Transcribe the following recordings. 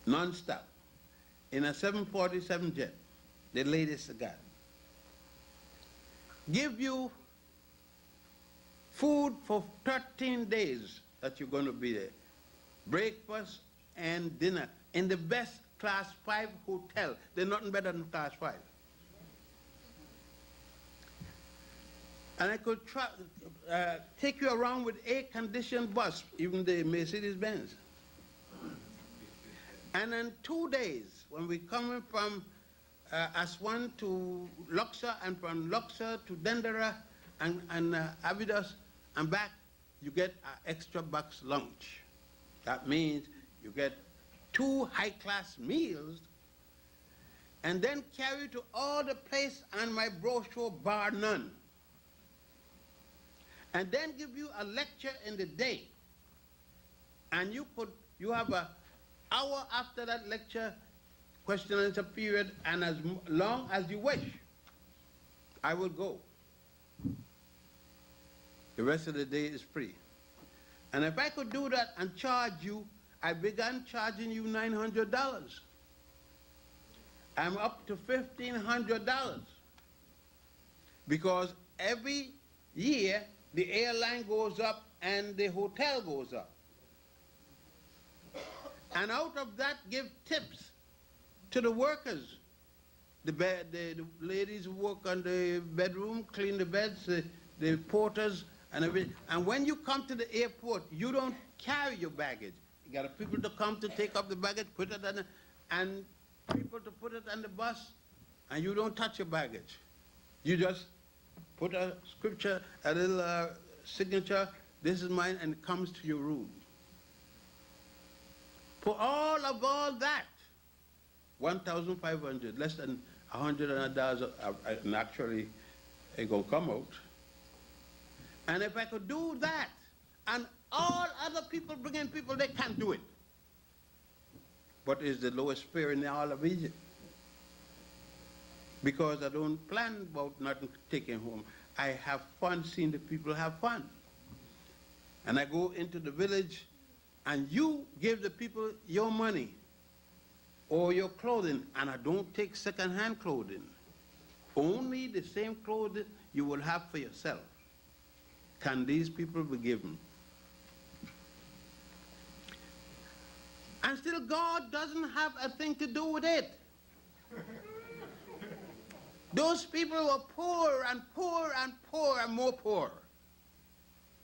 non-stop, in a 747 jet, the latest they got. Give you food for 13 days that you're going to be there. Breakfast and dinner in the best class 5 hotel. There's nothing better than class 5. And I could take you around with air-conditioned bus, even the Mercedes-Benz. And in 2 days, when we're coming from Aswan to Luxor, and from Luxor to Dendera and Abydos and back, you get an extra box lunch. That means you get 2 high-class meals, and then carry to all the place on my brochure, bar none. And then give you a lecture in the day. And you have an hour after that lecture, question and answer period, and as long as you wish, I will go. The rest of the day is free. And if I could do that and charge you, I began charging you $900. I'm up to $1,500. Because every year, the airline goes up and the hotel goes up. And out of that, give tips to the workers. The ladies who work on the bedroom, clean the beds, the porters, and everything. And when you come to the airport, you don't carry your baggage. You got people to come to take up the baggage, put it on and people to put it on the bus, and you don't touch your baggage. You just put a scripture, a little signature, this is mine, and it comes to your room. For all that, $1,500, less than $100, and actually it gonna come out. And if I could do that, and all other people bring in people, they can't do it. But it's the lowest fare in all of Egypt. Because I don't plan about nothing taking home. I have fun seeing the people have fun. And I go into the village, and you give the people your money or your clothing, and I don't take second-hand clothing. Only the same clothing you will have for yourself can these people be given. And still God doesn't have a thing to do with it. Those people were poor and poor and poor and more poor.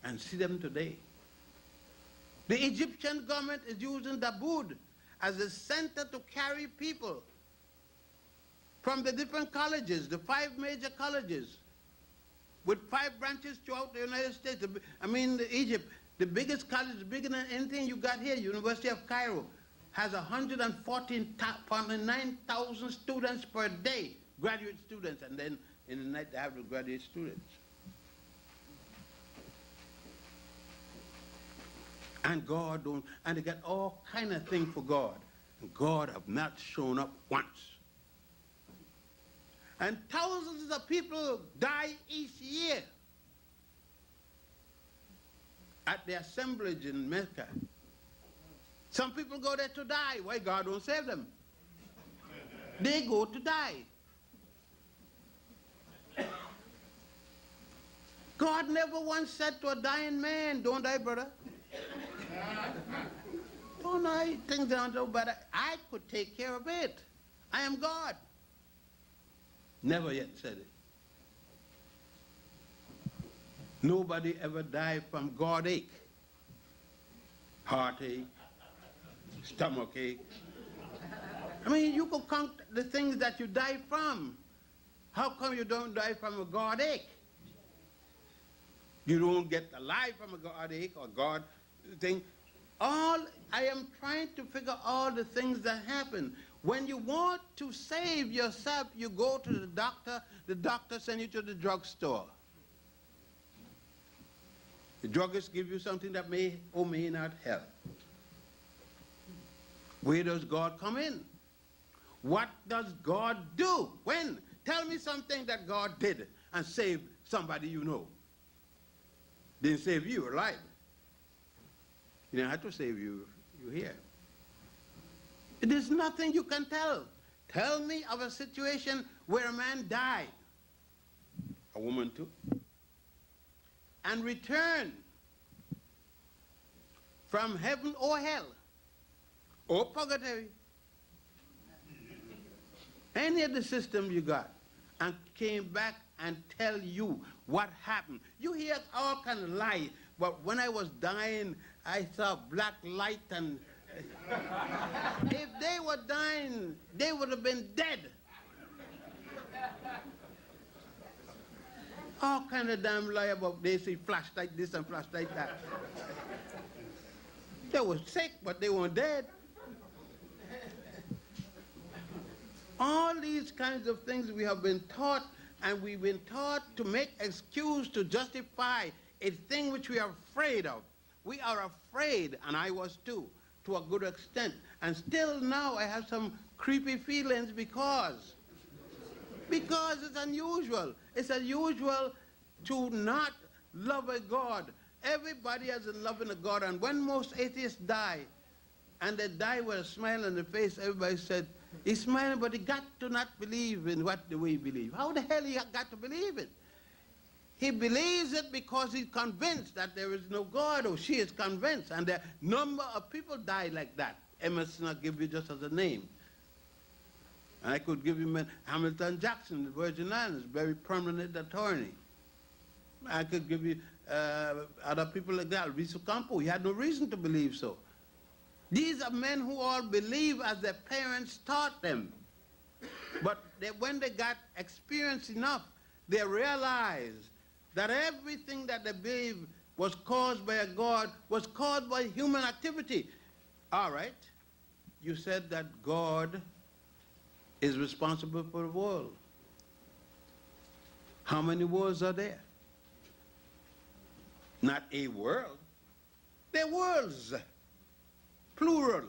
And see them today. The Egyptian government is using Daboud as a center to carry people from the different colleges, the 5 major colleges, with 5 branches throughout the United States. I mean, Egypt, the biggest college, bigger than anything you got here, University of Cairo, has 149,000 students per day, graduate students, and then in the night they have the graduate students. And God don't, and they got all kind of things for God. And God have not shown up once. And thousands of people die each year at the assemblage in Mecca. Some people go there to die. Why God don't save them? They go to die. God never once said to a dying man, don't die, brother. Don't die, things aren't so bad. I could take care of it. I am God. Never yet said it. Nobody ever died from God ache, heartache, stomach ache. I mean, you could count the things that you die from. How come you don't die from a God ache? You don't get alive from a God ache or God thing. I am trying to figure all the things that happen. When you want to save yourself, you go to the doctor sends you to the drugstore. The druggist gives you something that may or may not help. Where does God come in? What does God do? When? Tell me something that God did and saved somebody you know. Didn't save you alive. He didn't have to save you You hear? It is nothing you can tell. Tell me of a situation where a man died, a woman too, and returned from heaven or hell or purgatory, any of the systems you got, and came back and tell you what happened. You hear all kind of lie, but when I was dying, I saw black light, and if they were dying, they would have been dead. All kind of damn lie about they see flash like this and flash like that. They were sick, but they weren't dead. All these kinds of things we have been taught, and we've been taught to make excuse to justify a thing which we are afraid of. We are afraid, and I was too, to a good extent. And still now I have some creepy feelings because it's unusual. It's unusual to not love a God. Everybody has a love in a God, and when most atheists die, and they die with a smile on their face, everybody said, he's smiling, but he got to not believe in what the way he believes. How the hell he got to believe it? He believes it because he's convinced that there is no God, or she is convinced, and a number of people die like that. Emerson, I'll give you just as a name. And I could give you Hamilton Jackson, the Virgin Islands, very prominent attorney. I could give you other people like that. Luis Ocampo, he had no reason to believe so. These are men who all believe as their parents taught them. But when they got experience enough, they realized that everything that they believed was caused by a God, was caused by human activity. All right, you said that God is responsible for the world. How many worlds are there? Not a world. They're worlds. Plural.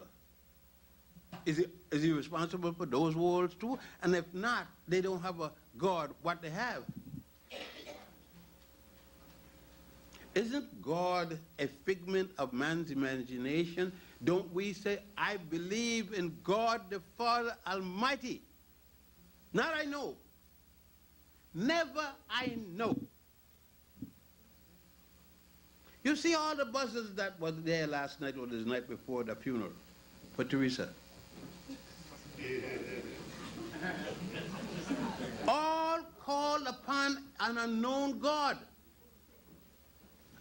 Is he responsible for those worlds too? And if not, they don't have a God. What they have? Isn't God a figment of man's imagination? Don't we say, I believe in God the Father Almighty? Not I know. Never I know. You see all the buses that was there last night or the night before the funeral for Teresa. All called upon an unknown God.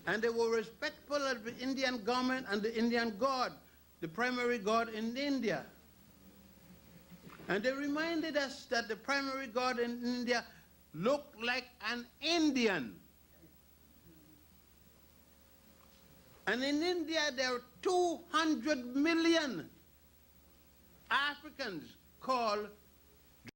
And they were respectful of the Indian government and the Indian God, the primary God in India. And they reminded us that the primary God in India looked like an Indian. And in India, there are 200 million Africans called